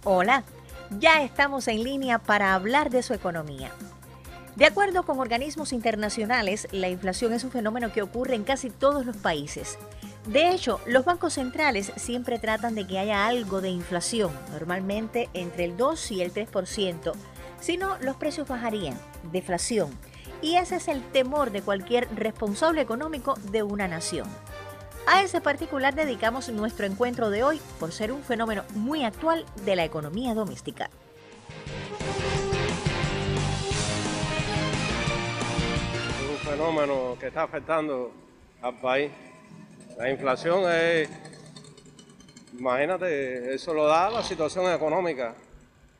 Hola, ya estamos en línea para hablar de su economía. De acuerdo con organismos internacionales, la inflación es un fenómeno que ocurre en casi todos los países. De hecho, los bancos centrales siempre tratan de que haya algo de inflación, normalmente entre el 2 y el 3%. Si no, los precios bajarían, deflación. Y ese es el temor de cualquier responsable económico de una nación. A ese particular dedicamos nuestro encuentro de hoy por ser un fenómeno muy actual de la economía doméstica. Es un fenómeno que está afectando al país. La inflación es, imagínate, eso lo da la situación económica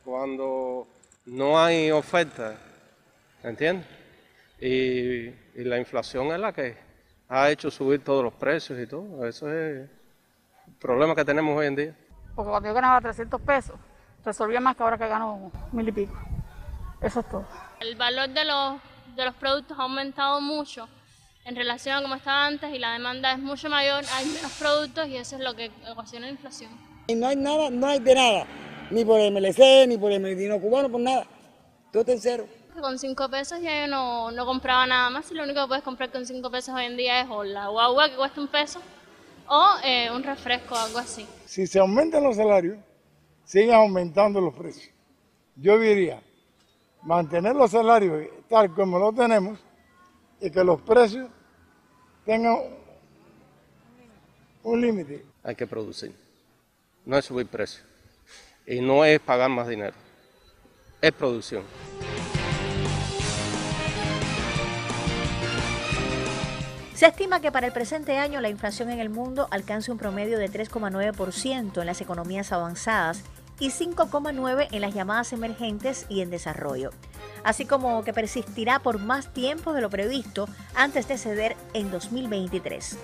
cuando no hay oferta, ¿entiendes? Y la inflación es la que ha hecho subir todos los precios y todo. Eso es el problema que tenemos hoy en día. Porque cuando yo ganaba 300 pesos, resolvía más que ahora que gano 1000 y pico. Eso es todo. El valor de los productos ha aumentado mucho en relación a como estaba antes y la demanda es mucho mayor, hay menos productos y eso es lo que ocasiona la inflación. Y no hay nada, no hay de nada, ni por el MLC, ni por el Medino Cubano, por nada. Todo está en cero. Con 5 pesos ya yo no compraba nada más y lo único que puedes comprar con 5 pesos hoy en día es o la guagua que cuesta $1 o un refresco o algo así. Si se aumentan los salarios, siguen aumentando los precios. Yo diría, mantener los salarios tal como los tenemos y que los precios tengan un límite. Hay que producir, no es subir precios y no es pagar más dinero, es producción. Se estima que para el presente año la inflación en el mundo alcance un promedio de 3,9% en las economías avanzadas y 5,9% en las llamadas emergentes y en desarrollo, así como que persistirá por más tiempo de lo previsto antes de ceder en 2023.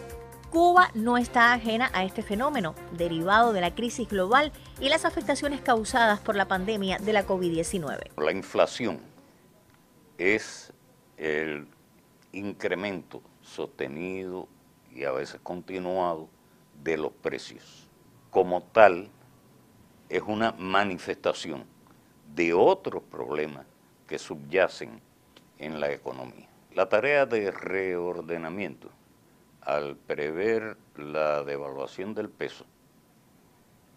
Cuba no está ajena a este fenómeno, derivado de la crisis global y las afectaciones causadas por la pandemia de la COVID-19. La inflación es el incremento sostenido y a veces continuado de los precios. Como tal, es una manifestación de otros problemas que subyacen en la economía. La tarea de reordenamiento, al prever la devaluación del peso,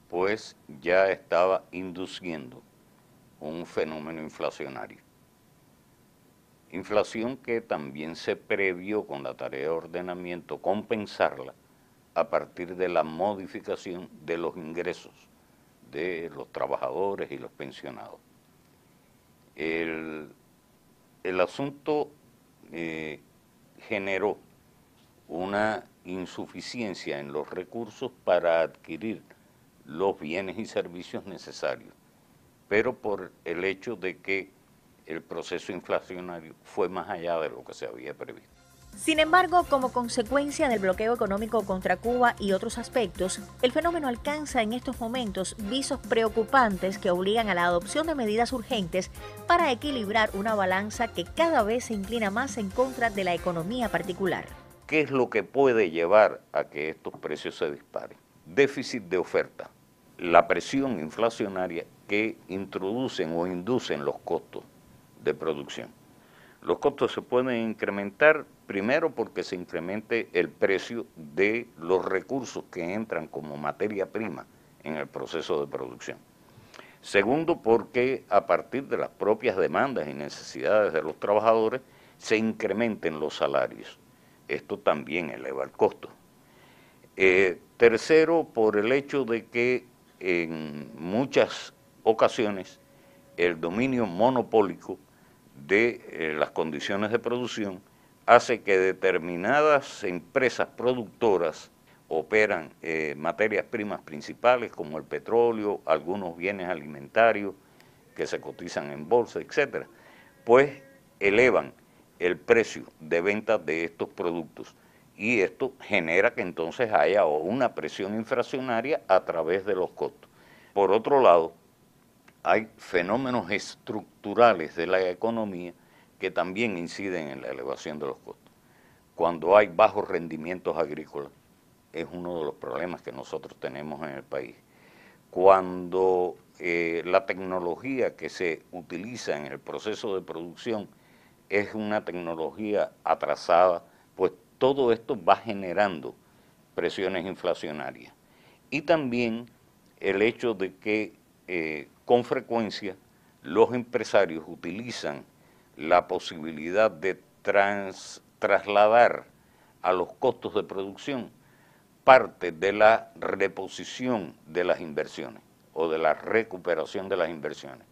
pues ya estaba induciendo un fenómeno inflacionario. Inflación que también se previó con la tarea de ordenamiento compensarla a partir de la modificación de los ingresos de los trabajadores y los pensionados. El asunto generó una insuficiencia en los recursos para adquirir los bienes y servicios necesarios, pero por el hecho de que el proceso inflacionario fue más allá de lo que se había previsto. Sin embargo, como consecuencia del bloqueo económico contra Cuba y otros aspectos, el fenómeno alcanza en estos momentos visos preocupantes que obligan a la adopción de medidas urgentes para equilibrar una balanza que cada vez se inclina más en contra de la economía particular. ¿Qué es lo que puede llevar a que estos precios se disparen? Déficit de oferta, la presión inflacionaria que introducen o inducen los costos de producción. Los costos se pueden incrementar primero porque se incremente el precio de los recursos que entran como materia prima en el proceso de producción. Segundo, porque a partir de las propias demandas y necesidades de los trabajadores se incrementen los salarios. Esto también eleva el costo. Tercero, por el hecho de que en muchas ocasiones el dominio monopólico de las condiciones de producción hace que determinadas empresas productoras operan materias primas principales como el petróleo, algunos bienes alimentarios que se cotizan en bolsa, etcétera, pues elevan el precio de venta de estos productos y esto genera que entonces haya una presión inflacionaria a través de los costos. Por otro lado, hay fenómenos estructurales de la economía que también inciden en la elevación de los costos. Cuando hay bajos rendimientos agrícolas, es uno de los problemas que nosotros tenemos en el país. Cuando la tecnología que se utiliza en el proceso de producción es una tecnología atrasada, pues todo esto va generando presiones inflacionarias. Y también el hecho de que con frecuencia los empresarios utilizan la posibilidad de trasladar a los costos de producción parte de la reposición de las inversiones o de la recuperación de las inversiones.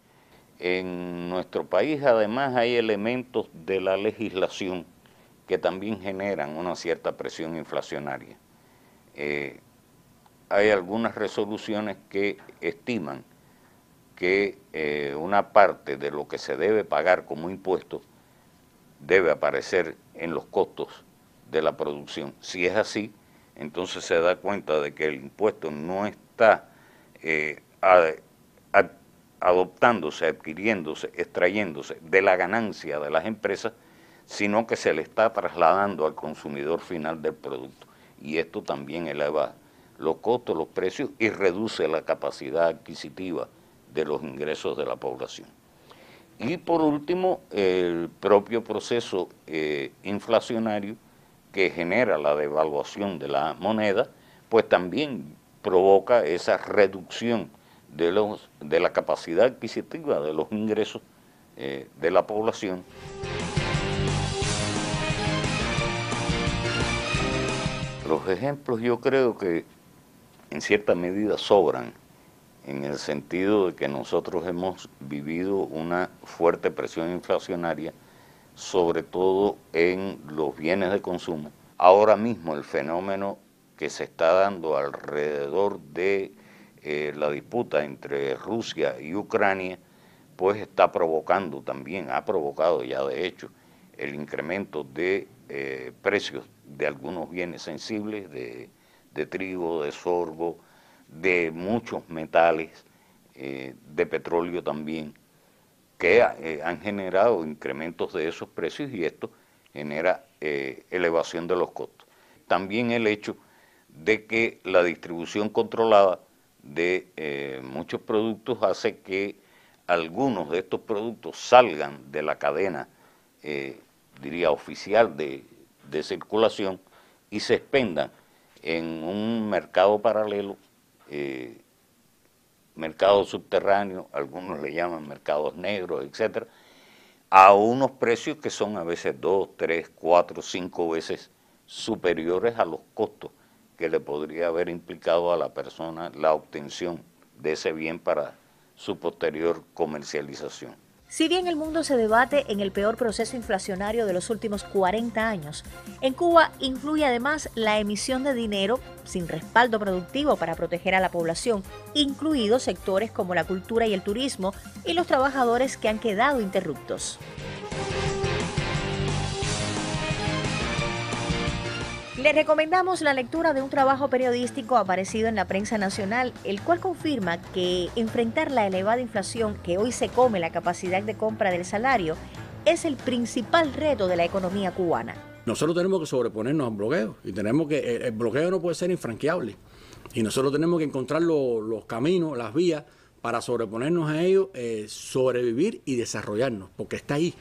En nuestro país además hay elementos de la legislación que también generan una cierta presión inflacionaria. Hay algunas resoluciones que estiman que una parte de lo que se debe pagar como impuesto debe aparecer en los costos de la producción. Si es así, entonces se da cuenta de que el impuesto no está adoptándose, adquiriéndose, extrayéndose de la ganancia de las empresas, sino que se le está trasladando al consumidor final del producto. Y esto también eleva los costos, los precios y reduce la capacidad adquisitiva de los ingresos de la población. Y por último, el propio proceso inflacionario que genera la devaluación de la moneda, pues también provoca esa reducción de la capacidad adquisitiva de los ingresos de la población. Los ejemplos yo creo que en cierta medida sobran, en el sentido de que nosotros hemos vivido una fuerte presión inflacionaria, sobre todo en los bienes de consumo. Ahora mismo el fenómeno que se está dando alrededor de la disputa entre Rusia y Ucrania, pues está provocando también, ha provocado ya de hecho, el incremento de precios de algunos bienes sensibles, de trigo, de sorgo, de muchos metales, de petróleo también, que han generado incrementos de esos precios y esto genera elevación de los costos. También el hecho de que la distribución controlada de muchos productos hace que algunos de estos productos salgan de la cadena, diría, oficial de circulación y se expendan en un mercado paralelo, mercado subterráneo, algunos le llaman mercados negros, etcétera, a unos precios que son a veces 2, 3, 4, 5 veces superiores a los costos que le podría haber implicado a la persona la obtención de ese bien para su posterior comercialización. Si bien el mundo se debate en el peor proceso inflacionario de los últimos 40 años, en Cuba influye además la emisión de dinero sin respaldo productivo para proteger a la población, incluidos sectores como la cultura y el turismo y los trabajadores que han quedado interruptos. Les recomendamos la lectura de un trabajo periodístico aparecido en la prensa nacional, el cual confirma que enfrentar la elevada inflación que hoy se come la capacidad de compra del salario es el principal reto de la economía cubana. Nosotros tenemos que sobreponernos al bloqueo y tenemos que el bloqueo no puede ser infranqueable y nosotros tenemos que encontrar los caminos, las vías para sobreponernos a ellos, sobrevivir y desarrollarnos, porque está ahí.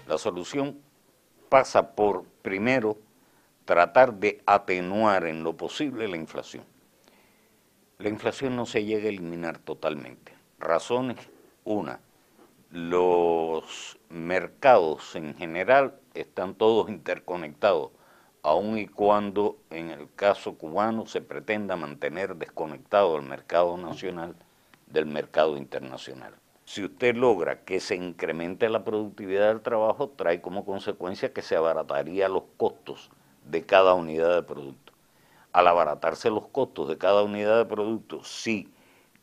La solución pasa por, primero, tratar de atenuar en lo posible la inflación. La inflación no se llega a eliminar totalmente. Razones, una, los mercados en general están todos interconectados, aun y cuando en el caso cubano se pretenda mantener desconectado el mercado nacional del mercado internacional. Si usted logra que se incremente la productividad del trabajo, trae como consecuencia que se abarataría los costos de cada unidad de producto. Al abaratarse los costos de cada unidad de producto, si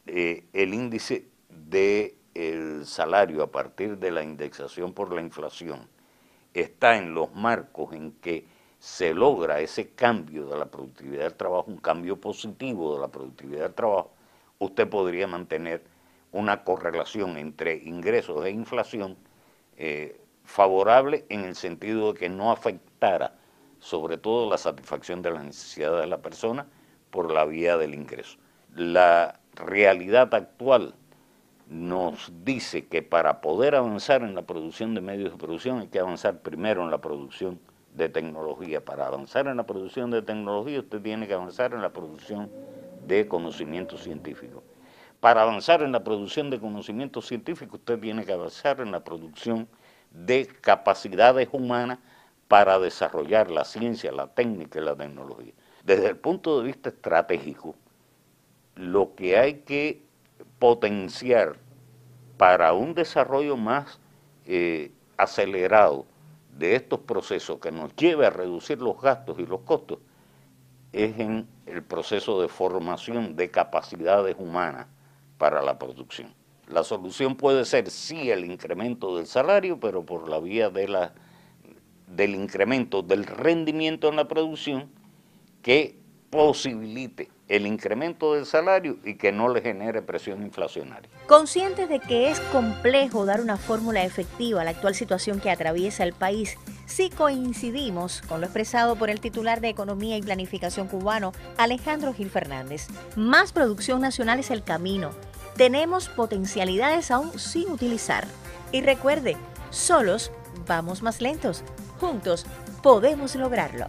el índice del salario a partir de la indexación por la inflación está en los marcos en que se logra ese cambio de la productividad del trabajo, un cambio positivo de la productividad del trabajo, usted podría mantener una correlación entre ingresos e inflación favorable en el sentido de que no afectara sobre todo la satisfacción de las necesidades de la persona por la vía del ingreso. La realidad actual nos dice que para poder avanzar en la producción de medios de producción hay que avanzar primero en la producción de tecnología. Para avanzar en la producción de tecnología usted tiene que avanzar en la producción de conocimiento científico. Para avanzar en la producción de conocimiento científico usted tiene que avanzar en la producción de capacidades humanas para desarrollar la ciencia, la técnica y la tecnología. Desde el punto de vista estratégico, lo que hay que potenciar para un desarrollo más acelerado de estos procesos que nos lleve a reducir los gastos y los costos es en el proceso de formación de capacidades humanas para la producción. La solución puede ser sí el incremento del salario, pero por la vía de del incremento del rendimiento en la producción que posibilite el incremento del salario y que no le genere presión inflacionaria. Conscientes de que es complejo dar una fórmula efectiva a la actual situación que atraviesa el país, sí coincidimos con lo expresado por el titular de Economía y Planificación cubano, Alejandro Gil Fernández. Más producción nacional es el camino. Tenemos potencialidades aún sin utilizar. Y recuerde, solos vamos más lentos. Juntos podemos lograrlo.